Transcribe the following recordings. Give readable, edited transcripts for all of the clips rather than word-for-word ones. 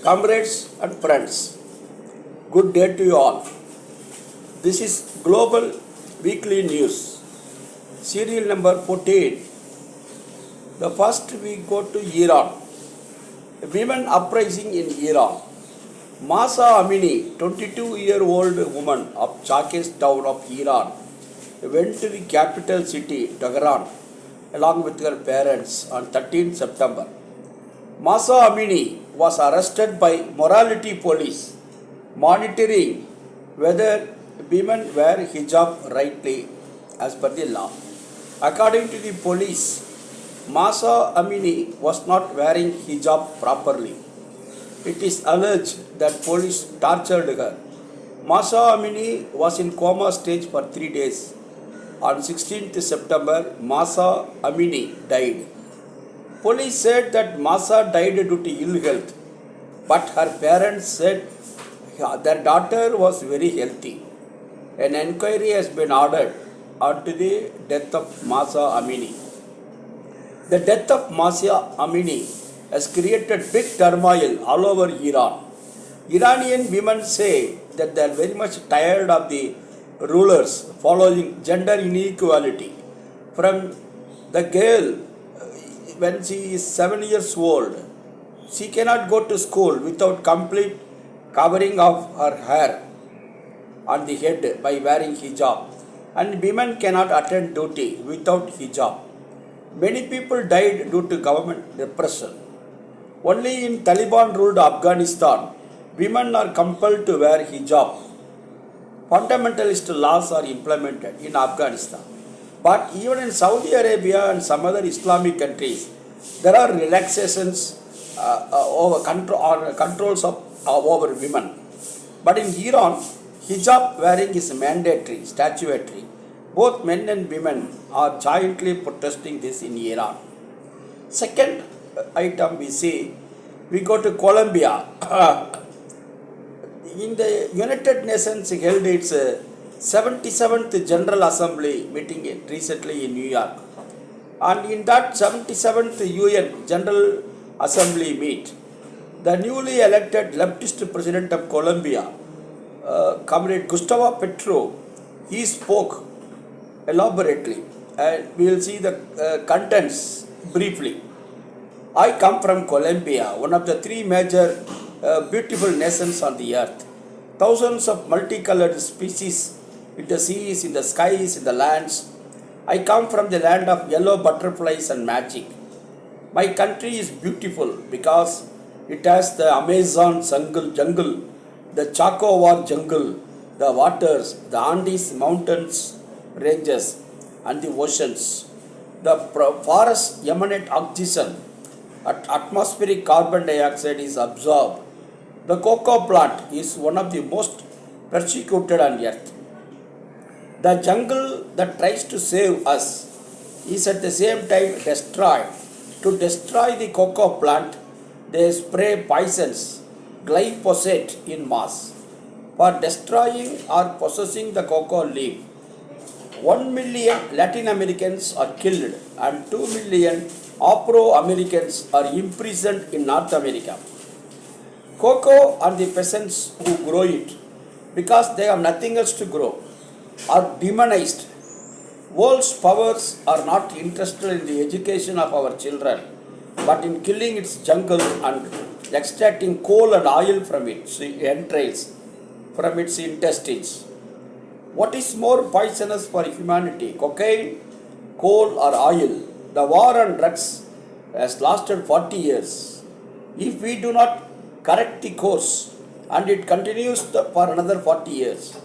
Comrades and friends, good day to you all. This is Global Weekly News, serial number 14. The first we go to Iran. Women uprising in Iran. Masa Amini, 22-year-old woman of Charkes town of Iran, went to the capital city, Tehran, along with her parents on 13 September. Masa Amini was arrested by morality police, monitoring whether women wear hijab rightly as per the law. According to the police, Masa Amini was not wearing hijab properly. It is alleged that police tortured her. Masa Amini was in coma stage for 3 days. On 16th September, Masa Amini died. Police said that Masa died due to ill health, but her parents said their daughter was very healthy. An inquiry has been ordered onto the death of Masa Amini. The death of Masa Amini has created big turmoil all over Iran. Iranian women say that they are very much tired of the rulers following gender inequality. From the girl, when she is 7 years old, she cannot go to school without complete covering of her hair on the head by wearing hijab, and women cannot attend duty without hijab. Many people died due to government repression. Only in Taliban ruled Afghanistan, women are compelled to wear hijab. Fundamentalist laws are implemented in Afghanistan. But even in Saudi Arabia and some other Islamic countries, there are relaxations over controls over women. But in Iran, hijab wearing is mandatory, statutory. Both men and women are jointly protesting this in Iran. Second item we go to Colombia. In the United Nations held its 77th General Assembly meeting recently in New York. And in that 77th UN General Assembly meet, the newly elected leftist president of Colombia, Comrade Gustavo Petro, he spoke elaborately, and we will see the contents briefly. I come from Colombia, one of the three major beautiful nations on the earth. Thousands of multicolored species in the seas, in the skies, in the lands. I come from the land of yellow butterflies and magic. My country is beautiful because it has the Amazon jungle, the Chacovar jungle, the waters, the Andes mountains ranges, and the oceans. The forests emanate oxygen. Atmospheric carbon dioxide is absorbed. The cocoa plant is one of the most persecuted on earth. The jungle that tries to save us is at the same time destroyed. To destroy the cocoa plant, they spray poisons, glyphosate in mass. For destroying or possessing the cocoa leaf, 1 million Latin Americans are killed and 2 million Afro-Americans are imprisoned in North America. Cocoa and the peasants who grow it, because they have nothing else to grow, are demonized. World's powers are not interested in the education of our children, but in killing its jungle and extracting coal and oil from its entrails, from its intestines. What is more poisonous for humanity, cocaine, coal, or oil? The war on drugs has lasted 40 years. If we do not correct the course and it continues for another 40 years,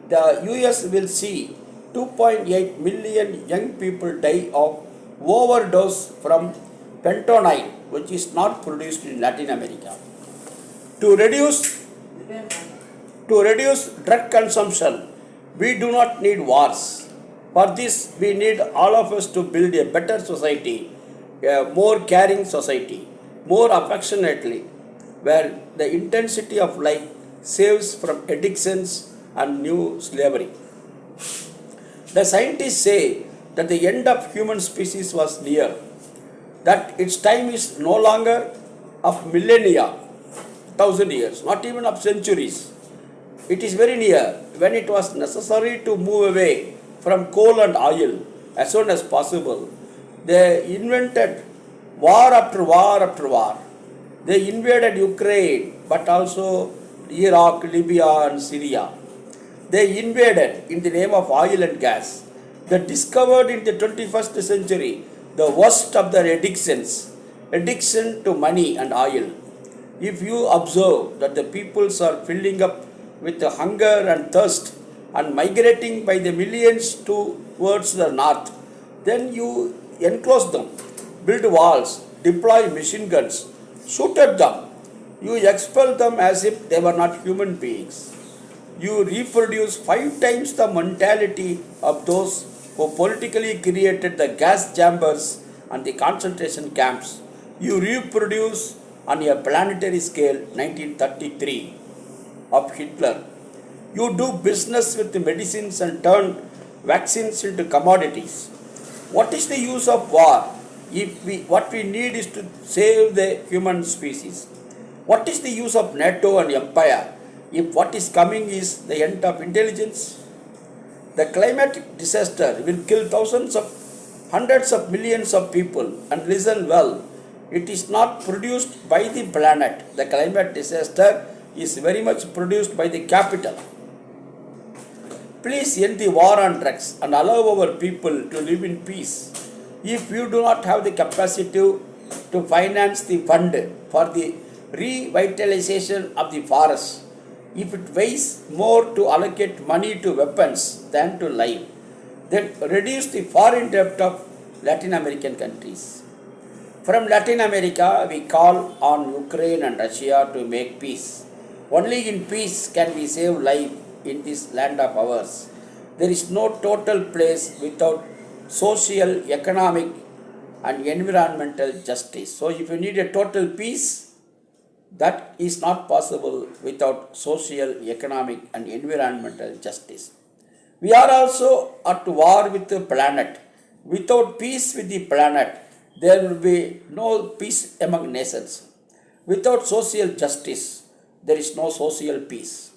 the US will see 2.8 million young people die of overdose from fentanyl, which is not produced in Latin America. To reduce drug consumption, we do not need wars. For this, we need all of us to build a better society, a more caring society, more affectionately, where the intensity of life saves from addictions and new slavery. The scientists say that the end of human species was near, that its time is no longer of millennia, 1,000 years, not even of centuries. It is very near when it was necessary to move away from coal and oil as soon as possible. They invented war after war after war. They invaded Ukraine, but also Iraq, Libya, and Syria. They invaded in the name of oil and gas. They discovered in the 21st century the worst of their addictions, addiction to money and oil. If you observe that the peoples are filling up with hunger and thirst and migrating by the millions towards the north, then you enclose them, build walls, deploy machine guns, shoot at them. You expel them as if they were not human beings. You reproduce 5 times the mentality of those who politically created the gas chambers and the concentration camps. You reproduce on a planetary scale 1933 of Hitler. You do business with the medicines and turn vaccines into commodities. What is the use of war if what we need is to save the human species? What is the use of NATO and empire if what is coming is the end of intelligence? The climatic disaster will kill hundreds of millions of people, and listen well, it is not produced by the planet. The climate disaster is very much produced by the capital. Please end the war on drugs and allow our people to live in peace. If you do not have the capacity to finance the fund for the revitalization of the forest, if it weighs more to allocate money to weapons than to life, then reduce the foreign debt of Latin American countries. From Latin America, we call on Ukraine and Russia to make peace. Only in peace can we save life in this land of ours. There is no total place without social, economic, and environmental justice. So, if you need a total peace, that is not possible without social, economic, and environmental justice. We are also at war with the planet. Without peace with the planet, there will be no peace among nations. Without social justice, there is no social peace.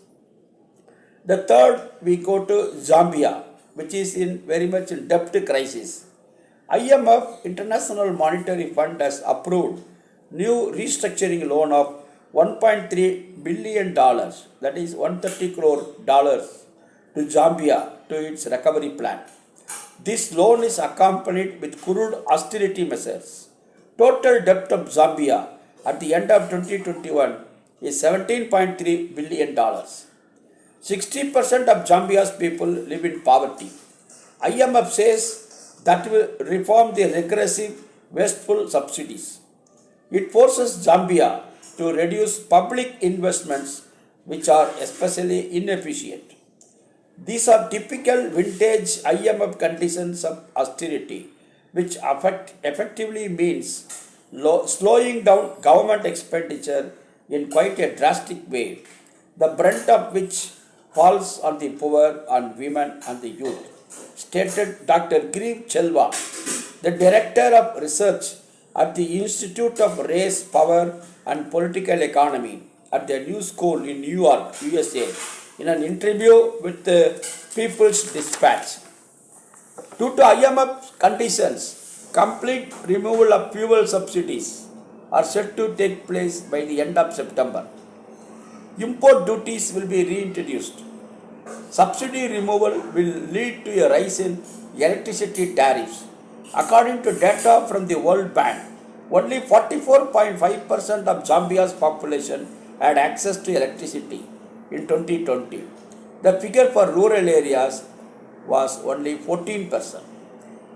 The third, we go to Zambia, which is in very much in debt crisis. IMF, International Monetary Fund, has approved new restructuring loan of $1.3 billion, that is 130 crore dollars, to Zambia to its recovery plan. This loan is accompanied with crude austerity measures. Total debt of Zambia at the end of 2021 is $17.3 billion. 60% of Zambia's people live in poverty. IMF says that will reform the regressive, wasteful subsidies. It forces Zambia to reduce public investments which are especially inefficient. These are typical vintage IMF conditions of austerity, which effectively means slowing down government expenditure in quite a drastic way, the brunt of which falls on the poor, on women, and the youth, stated Dr. Grieve Chelva, the Director of Research at the Institute of Race, Power, and Political Economy at the New School in New York, USA, in an interview with the People's Dispatch. Due to IMF conditions, complete removal of fuel subsidies are set to take place by the end of September. Import duties will be reintroduced. Subsidy removal will lead to a rise in electricity tariffs. According to data from the World Bank, only 44.5% of Zambia's population had access to electricity in 2020. The figure for rural areas was only 14%.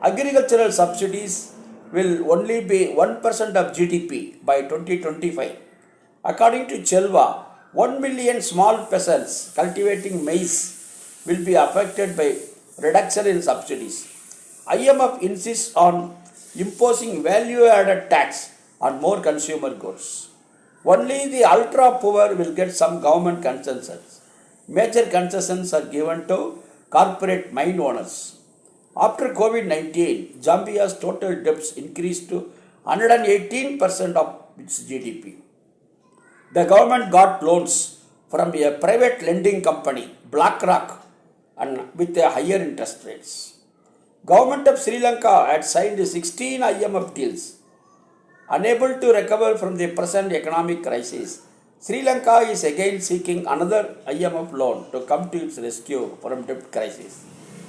Agricultural subsidies will only be 1% of GDP by 2025. According to Chelva, 1 million small peasants cultivating maize will be affected by reduction in subsidies. IMF insists on imposing value-added tax on more consumer goods. Only the ultra-poor will get some government concessions. Major concessions are given to corporate mine owners. After COVID-19, Zambia's total debts increased to 118% of its GDP. The government got loans from a private lending company, BlackRock, and with a higher interest rates. Government of Sri Lanka had signed 16 IMF deals. Unable to recover from the present economic crisis, Sri Lanka is again seeking another IMF loan to come to its rescue from debt crisis.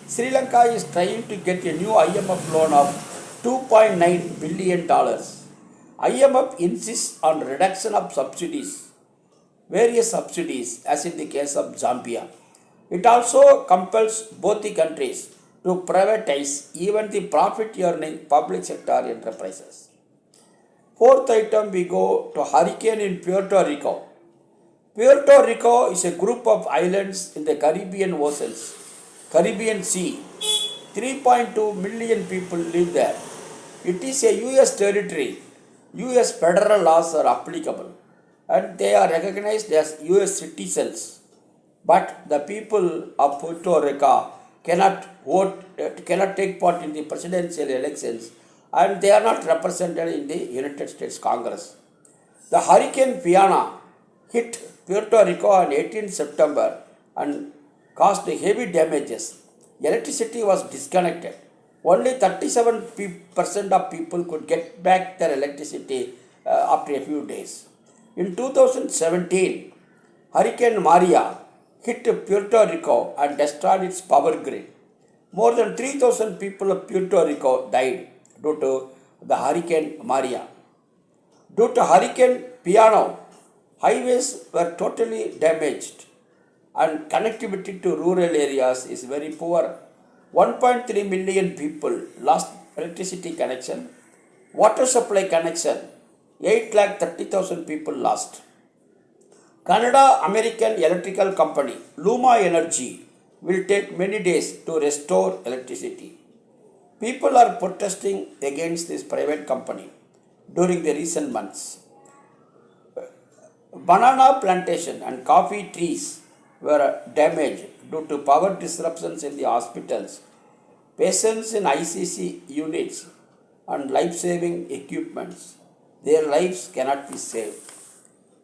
Sri Lanka is trying to get a new IMF loan of $2.9 billion. IMF insists on reduction of various subsidies, as in the case of Zambia. It also compels both the countries to privatize even the profit-earning public sector enterprises. Fourth item, we go to hurricane in Puerto Rico. Puerto Rico is a group of islands in the Caribbean Sea. 3.2 million people live there. It is a U.S. territory. U.S. federal laws are applicable and they are recognized as U.S. citizens. But the people of Puerto Rico cannot take part in the presidential elections, and they are not represented in the United States Congress. The hurricane Vienna hit Puerto Rico on 18 September and caused heavy damages. Electricity was disconnected. Only 37% of people could get back their electricity after a few days. In 2017, Hurricane Maria hit Puerto Rico and destroyed its power grid. More than 3,000 people of Puerto Rico died due to the Hurricane Maria. Due to Hurricane Piano, highways were totally damaged and connectivity to rural areas is very poor. 1.3 million people lost electricity connection, water supply connection, 830,000 people lost. Canada American electrical company Luma Energy will take many days to restore electricity. People are protesting against this private company during the recent months. Banana plantation and coffee trees were damaged due to power disruptions in the hospitals, patients in ICC units, and life-saving equipments. Their lives cannot be saved.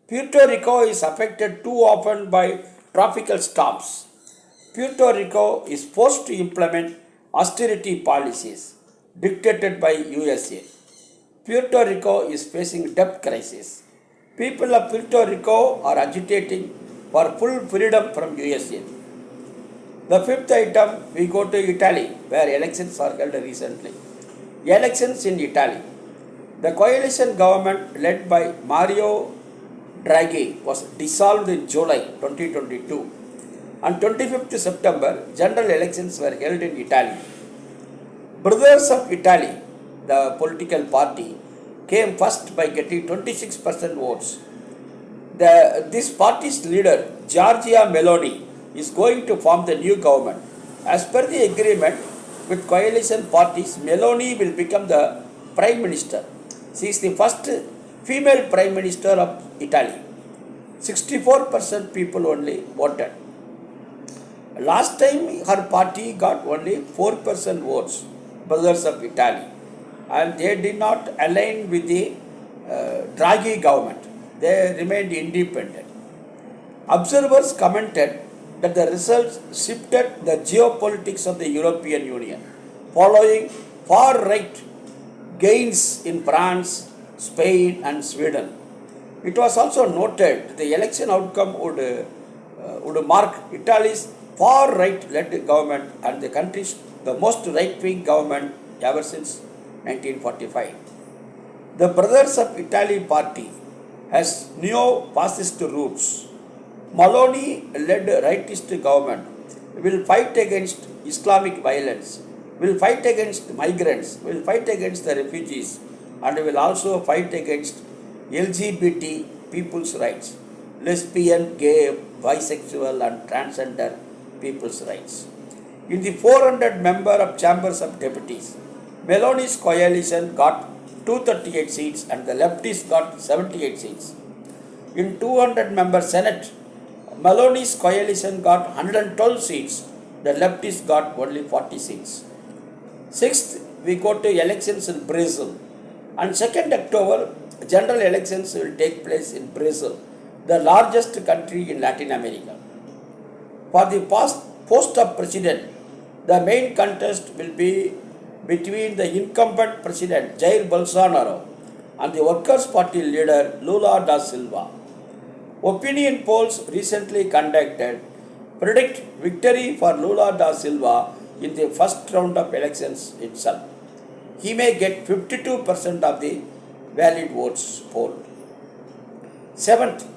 Puerto Rico is affected too often by tropical storms. Puerto Rico is forced to implement austerity policies dictated by USA. Puerto Rico is facing debt crisis. People of Puerto Rico are agitating for full freedom from USA. The fifth item, we go to Italy, where elections are held recently. Elections in Italy. The coalition government led by Mario Draghi was dissolved in July 2022. On 25th September, general elections were held in Italy. Brothers of Italy, the political party, came first by getting 26% votes. This party's leader, Giorgia Meloni, is going to form the new government. As per the agreement with coalition parties, Meloni will become the Prime Minister. She is the first female Prime Minister of Italy. 64% people only voted. Last time her party got only 4% votes, Brothers of Italy, and they did not align with the Draghi government. They remained independent. Observers commented that the results shifted the geopolitics of the European Union, following far-right gains in France, Spain, and Sweden. It was also noted that the election outcome would mark Italy's far-right-led government and the country's the most right-wing government ever since 1945. The Brothers of Italy party has neo-fascist roots. Meloni-led rightist government will fight against Islamic violence, will fight against migrants, will fight against the refugees, and will also fight against LGBT people's rights, lesbian, gay, bisexual, and transgender people's rights. In the 400 member of Chambers of Deputies, Meloni's coalition got 238 seats and the leftists got 78 seats. In 200 member Senate, Meloni's coalition got 112 seats, the leftists got only 40 seats. Sixth, we go to elections in Brazil. On 2nd October, general elections will take place in Brazil, the largest country in Latin America. For the post of president, the main contest will be between the incumbent president Jair Bolsonaro and the Workers' Party leader Lula da Silva. Opinion polls recently conducted predict victory for Lula da Silva in the first round of elections itself. He may get 52% of the valid votes polled. Seventh,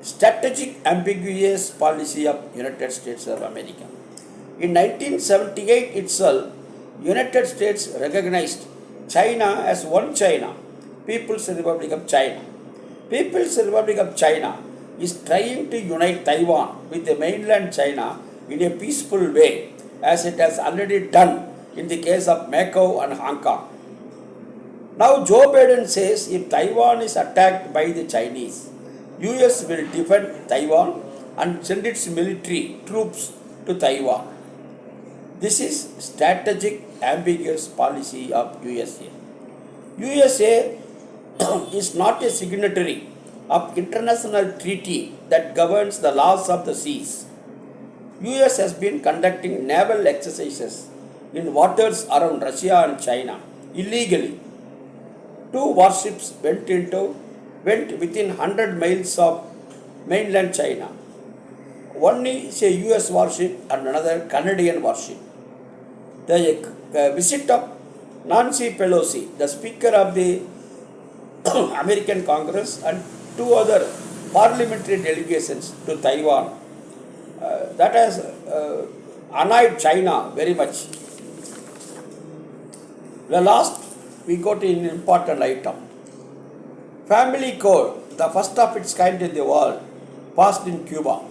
strategic ambiguous policy of United States of America. In 1978 itself, United States recognized China as one China, People's Republic of China. People's Republic of China is trying to unite Taiwan with the mainland China in a peaceful way, as it has already done in the case of Macau and Hong Kong. Now Joe Biden says if Taiwan is attacked by the Chinese, US will defend Taiwan and send its military troops to Taiwan. This is strategic ambiguous policy of USA. USA is not a signatory of international treaty that governs the laws of the seas. US has been conducting naval exercises in waters around Russia and China illegally. Two warships went within 100 miles of mainland China. One is a US warship and another Canadian warship. The visit of Nancy Pelosi, the Speaker of the American Congress, and two other parliamentary delegations to Taiwan, that has annoyed China very much. The last, we got an important item. Family Code, the first of its kind in the world, passed in Cuba.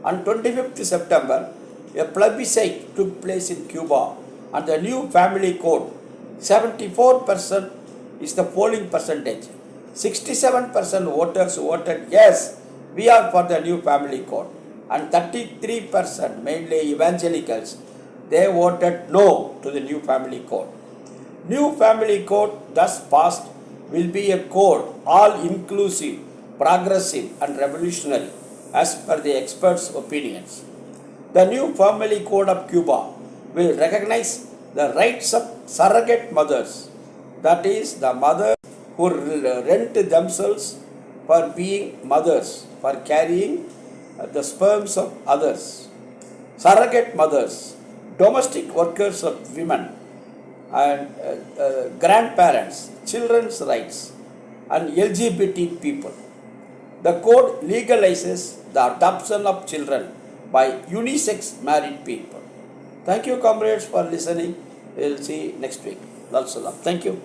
On 25th September, a plebiscite took place in Cuba and the new family code. 74% is the polling percentage. 67% voters voted yes, we are for the new family code. And 33%, mainly evangelicals, they voted no to the new family code. New family code thus passed will be a code all inclusive, progressive and revolutionary as per the experts' opinions. The new family code of Cuba will recognize the rights of surrogate mothers, that is, the mothers who rent themselves for being mothers, for carrying the sperms of others, surrogate mothers, domestic workers of women, and grandparents, children's rights, and LGBT people. The code legalizes the adoption of children by unisex married people. Thank you, comrades, for listening. We will see you next week. Lal Salam. Thank you.